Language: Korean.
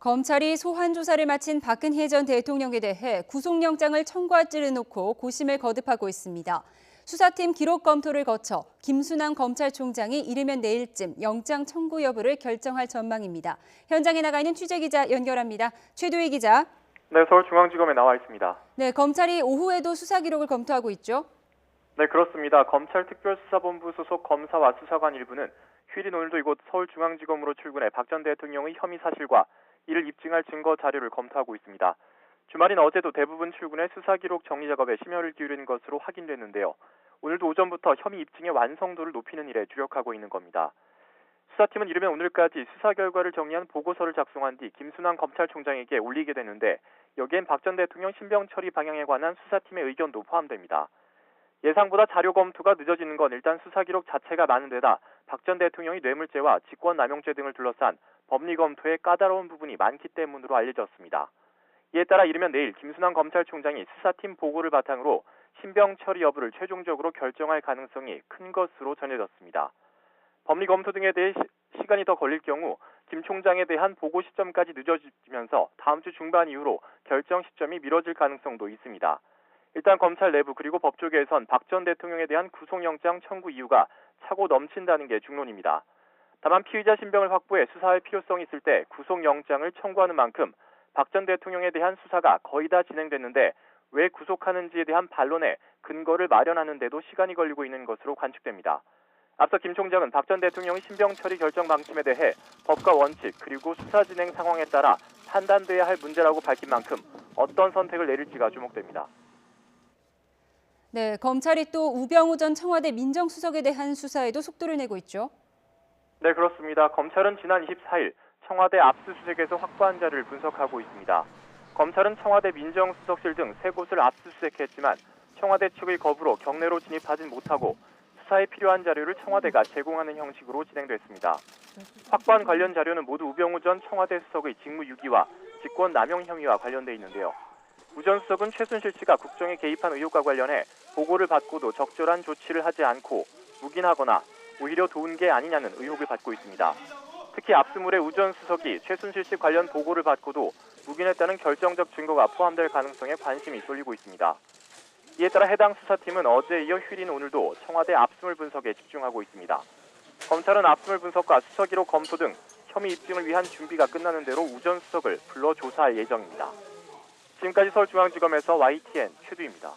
검찰이 소환 조사를 마친 박근혜 전 대통령에 대해 구속영장을 청구할지를 놓고 고심을 거듭하고 있습니다. 수사팀 기록 검토를 거쳐 김순환 검찰총장이 이르면 내일쯤 영장 청구 여부를 결정할 전망입니다. 현장에 나가 있는 취재기자 연결합니다. 최도희 기자. 네, 서울중앙지검에 나와 있습니다. 네, 검찰이 오후에도 수사 기록을 검토하고 있죠? 네, 그렇습니다. 검찰특별수사본부 소속 검사와 수사관 일부는 휴일인 오늘도 이곳 서울중앙지검으로 출근해 박 전 대통령의 혐의 사실과 이를 입증할 증거 자료를 검토하고 있습니다. 주말인 어제도 대부분 출근해 수사 기록 정리 작업에 심혈을 기울인 것으로 확인됐는데요. 오늘도 오전부터 혐의 입증의 완성도를 높이는 일에 주력하고 있는 겁니다. 수사팀은 이르면 오늘까지 수사 결과를 정리한 보고서를 작성한 뒤 김순환 검찰총장에게 올리게 되는데 여기엔 박 전 대통령 신병 처리 방향에 관한 수사팀의 의견도 포함됩니다. 예상보다 자료 검토가 늦어지는 건 일단 수사 기록 자체가 많은 데다 박 전 대통령이 뇌물죄와 직권남용죄 등을 둘러싼 법리 검토에 까다로운 부분이 많기 때문으로 알려졌습니다. 이에 따라 이르면 내일 김순환 검찰총장이 수사팀 보고를 바탕으로 신병 처리 여부를 최종적으로 결정할 가능성이 큰 것으로 전해졌습니다. 법리 검토 등에 대해 시간이 더 걸릴 경우 김 총장에 대한 보고 시점까지 늦어지면서 다음 주 중반 이후로 결정 시점이 미뤄질 가능성도 있습니다. 일단 검찰 내부 그리고 법조계에선 박 전 대통령에 대한 구속영장 청구 이유가 차고 넘친다는 게 중론입니다. 다만 피의자 신병을 확보해 수사할 필요성이 있을 때 구속영장을 청구하는 만큼 박 전 대통령에 대한 수사가 거의 다 진행됐는데 왜 구속하는지에 대한 반론에 근거를 마련하는 데도 시간이 걸리고 있는 것으로 관측됩니다. 앞서 김 총장은 박 전 대통령의 신병 처리 결정 방침에 대해 법과 원칙 그리고 수사 진행 상황에 따라 판단돼야 할 문제라고 밝힌 만큼 어떤 선택을 내릴지가 주목됩니다. 네, 검찰이 또 우병우 전 청와대 민정수석에 대한 수사에도 속도를 내고 있죠? 네, 그렇습니다. 검찰은 지난 24일 청와대 압수수색에서 확보한 자료를 분석하고 있습니다. 검찰은 청와대 민정수석실 등 3곳을 압수수색했지만 청와대 측의 거부로 경내로 진입하진 못하고 수사에 필요한 자료를 청와대가 제공하는 형식으로 진행됐습니다. 확보한 관련 자료는 모두 우병우 전 청와대 수석의 직무유기와 직권남용 혐의와 관련돼 있는데요. 우 전 수석은 최순실 씨가 국정에 개입한 의혹과 관련해 보고를 받고도 적절한 조치를 하지 않고 묵인하거나 오히려 도운 게 아니냐는 의혹을 받고 있습니다. 특히 압수물에 우 전 수석이 최순실 씨 관련 보고를 받고도 묵인했다는 결정적 증거가 포함될 가능성에 관심이 쏠리고 있습니다. 이에 따라 해당 수사팀은 어제에 이어 휴일인 오늘도 청와대 압수물 분석에 집중하고 있습니다. 검찰은 압수물 분석과 수사 기록 검토 등 혐의 입증을 위한 준비가 끝나는 대로 우 전 수석을 불러 조사할 예정입니다. 지금까지 서울중앙지검에서 YTN 최두입니다.